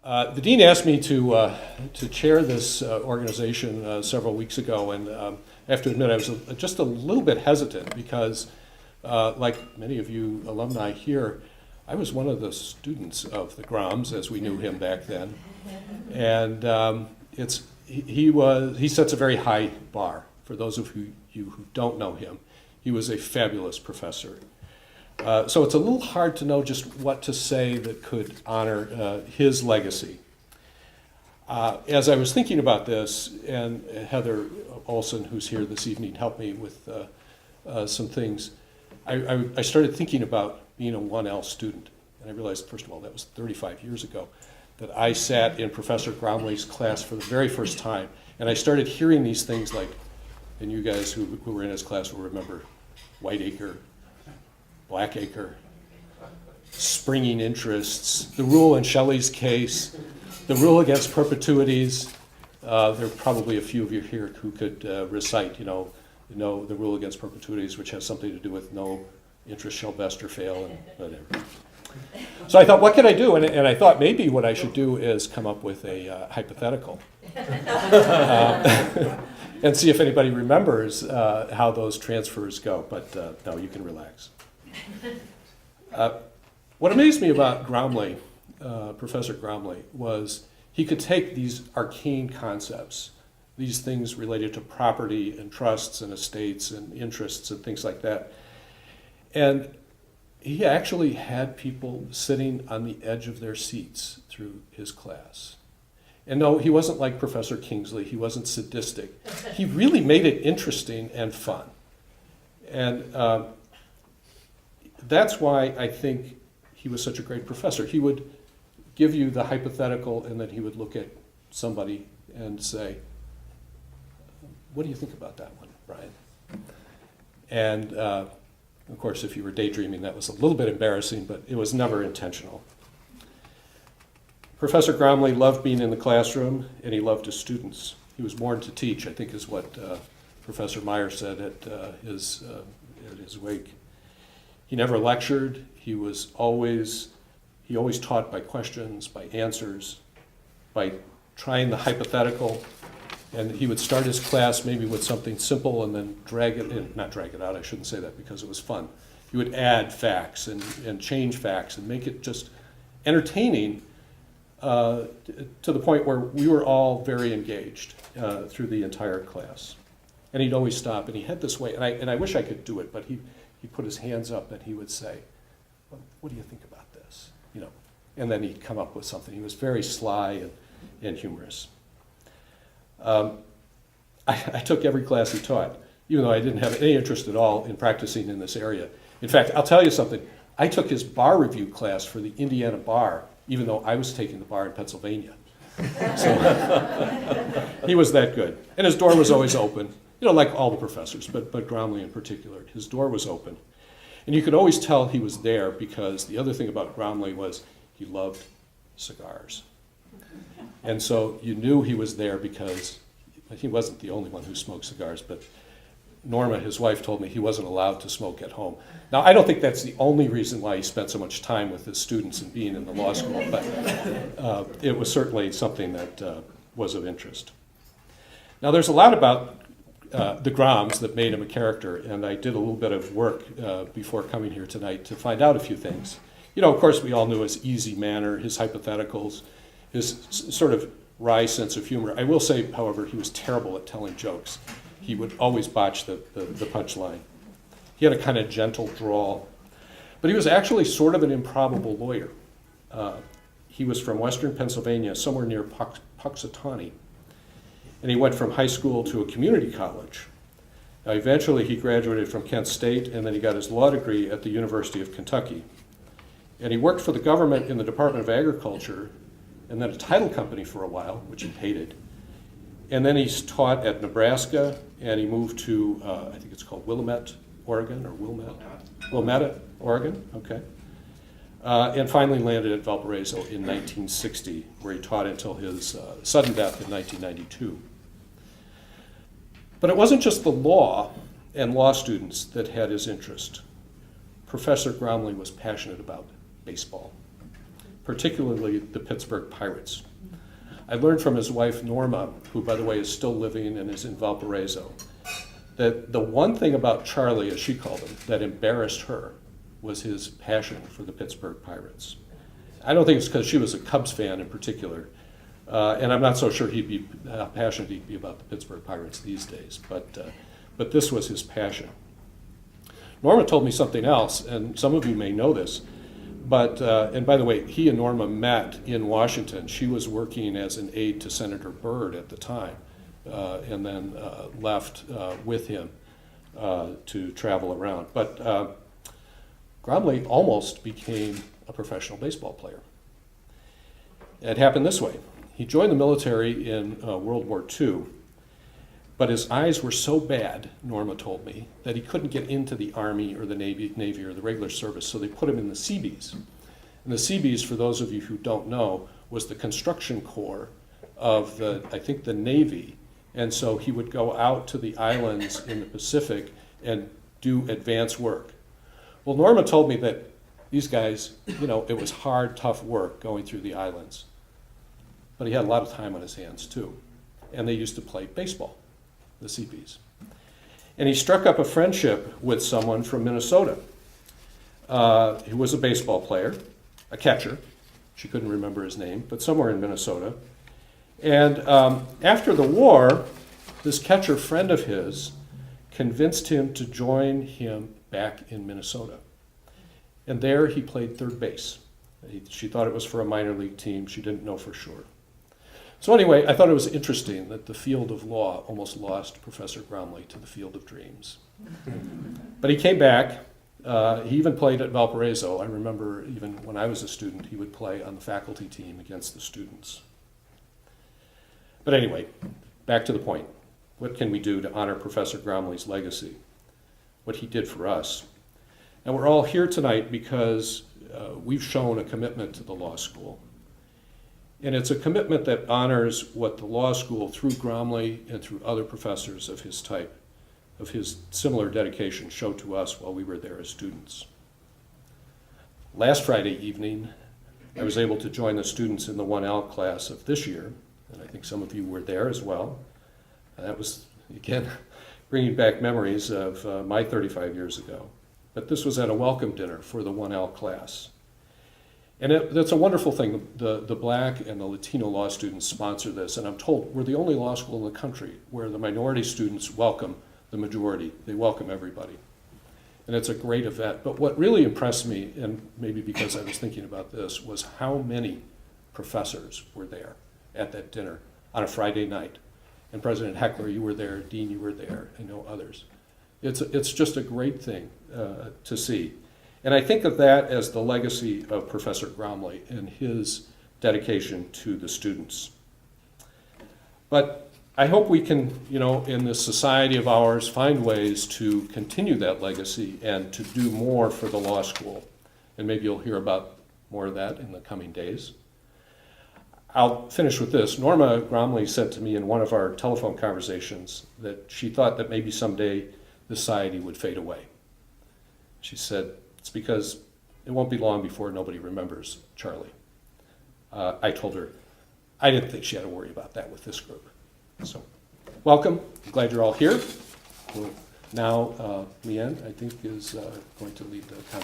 The dean asked me to chair this organization several weeks ago, and I have to admit I was just a little bit hesitant because, like many of you alumni here, I was one of the students of the Groms as we knew him back then, and he sets a very high bar. For those of you who don't know him, he was a fabulous professor. So it's a little hard to know just what to say that could honor his legacy. As I was thinking about this, and Heather Olson, who's here this evening, helped me with some things, I started thinking about being a 1L student. And I realized, first of all, that was 35 years ago, that I sat in Professor Gromley's class for the very first time. And I started hearing these things like, and you guys who were in his class will remember Whiteacre, Blackacre, springing interests, the rule in Shelley's case, the rule against perpetuities. There are probably a few of you here who could recite, the rule against perpetuities, which has something to do with no interest shall vest or fail, and whatever. So I thought, what can I do? And I thought maybe what I should do is come up with a hypothetical and see if anybody remembers how those transfers go. But no, you can relax. What amazed me about Gromley, Professor Gromley, was he could take these arcane concepts, these things related to property and trusts and estates and interests and things like that, and he actually had people sitting on the edge of their seats through his class. And no, he wasn't like Professor Kingsley. He wasn't sadistic. He really made it interesting and fun. And that's why I think he was such a great professor. He would give you the hypothetical, and then he would look at somebody and say, what do you think about that one, Brian? And of course, if you were daydreaming, that was a little bit embarrassing, but it was never intentional. Professor Gromley loved being in the classroom, and he loved his students. He was born to teach, I think is what Professor Meyer said at his wake. He never lectured. He always taught by questions, by answers, by trying the hypothetical. And he would start his class maybe with something simple and then not drag it out, I shouldn't say that because it was fun. He would add facts and change facts and make it just entertaining to the point where we were all very engaged through the entire class. And he'd always stop, and he had this way, and I wish I could do it, but he put his hands up and he would say, well, what do you think about this? And then he'd come up with something. He was very sly and humorous. I took every class he taught, even though I didn't have any interest at all in practicing in this area. In fact, I'll tell you something. I took his bar review class for the Indiana bar, even though I was taking the bar in Pennsylvania. So he was that good. And his door was always open, like all the professors, but Gromley in particular. His door was open. And you could always tell he was there because the other thing about Gromley was he loved cigars. And so you knew he was there because he wasn't the only one who smoked cigars, but Norma, his wife, told me he wasn't allowed to smoke at home. Now, I don't think that's the only reason why he spent so much time with his students and being in the law school, but it was certainly something that was of interest. Now, there's a lot about the Groms that made him a character, and I did a little bit of work before coming here tonight to find out a few things. Of course, we all knew his easy manner, his hypotheticals, his sort of wry sense of humor. I will say, however, he was terrible at telling jokes. He would always botch the punchline. He had a kind of gentle drawl. But he was actually sort of an improbable lawyer. He was from western Pennsylvania, somewhere near Puxatawney. And he went from high school to a community college. Now, eventually, he graduated from Kent State, and then he got his law degree at the University of Kentucky. And he worked for the government in the Department of Agriculture, and then a title company for a while, which he hated. And then he's taught at Nebraska, and he moved to, I think it's called Wilmette, Oregon, or Wilmette, Oregon, okay. And finally landed at Valparaiso in 1960, where he taught until his sudden death in 1992. But it wasn't just the law and law students that had his interest. Professor Gromley was passionate about baseball, particularly the Pittsburgh Pirates. I learned from his wife, Norma, who, by the way, is still living and is in Valparaiso, that the one thing about Charlie, as she called him, that embarrassed her was his passion for the Pittsburgh Pirates. I don't think it's because she was a Cubs fan in particular, and I'm not so sure he'd be how passionate he'd be about the Pittsburgh Pirates these days, but this was his passion. Norma told me something else, and some of you may know this, but, and by the way, he and Norma met in Washington. She was working as an aide to Senator Byrd at the time, and then left with him to travel around. But Gromley almost became a professional baseball player. It happened this way. He joined the military in World War II, but his eyes were so bad, Norma told me, that he couldn't get into the Army or the Navy or the regular service, so they put him in the Seabees. And the Seabees, for those of you who don't know, was the construction corps of I think the Navy. And so he would go out to the islands in the Pacific and do advanced work. Well, Norma told me that these guys, it was hard, tough work going through the islands. But he had a lot of time on his hands too. And they used to play baseball, the Seabees. And he struck up a friendship with someone from Minnesota who was a baseball player, a catcher. She couldn't remember his name, but somewhere in Minnesota. And after the war, this catcher friend of his convinced him to join him back in Minnesota. And there he played third base. She thought it was for a minor league team. She didn't know for sure. So anyway, I thought it was interesting that the field of law almost lost Professor Gromley to the field of dreams. But he came back. He even played at Valparaiso. I remember even when I was a student, he would play on the faculty team against the students. But anyway, back to the point. What can we do to honor Professor Gromley's legacy? What he did for us? And we're all here tonight because we've shown a commitment to the law school. And it's a commitment that honors what the law school, through Gromley and through other professors of his type, of his similar dedication, showed to us while we were there as students. Last Friday evening, I was able to join the students in the 1L class of this year, and I think some of you were there as well. That was, again, bringing back memories of my 35 years ago. But this was at a welcome dinner for the 1L class. And that's a wonderful thing. The Black and the Latino law students sponsor this, and I'm told we're the only law school in the country where the minority students welcome the majority. They welcome everybody. And it's a great event. But what really impressed me, and maybe because I was thinking about this, was how many professors were there at that dinner on a Friday night. And President Heckler, you were there, Dean, you were there, I know others. It's just a great thing to see. And I think of that as the legacy of Professor Gromley and his dedication to the students. But I hope we can, in this society of ours, find ways to continue that legacy and to do more for the law school. And maybe you'll hear about more of that in the coming days. I'll finish with this. Norma Gromley said to me in one of our telephone conversations that she thought that maybe someday the society would fade away. She said, it's because it won't be long before nobody remembers Charlie. I told her I didn't think she had to worry about that with this group. So, welcome. I'm glad you're all here. Now, Leanne, I think, is going to lead the conversation.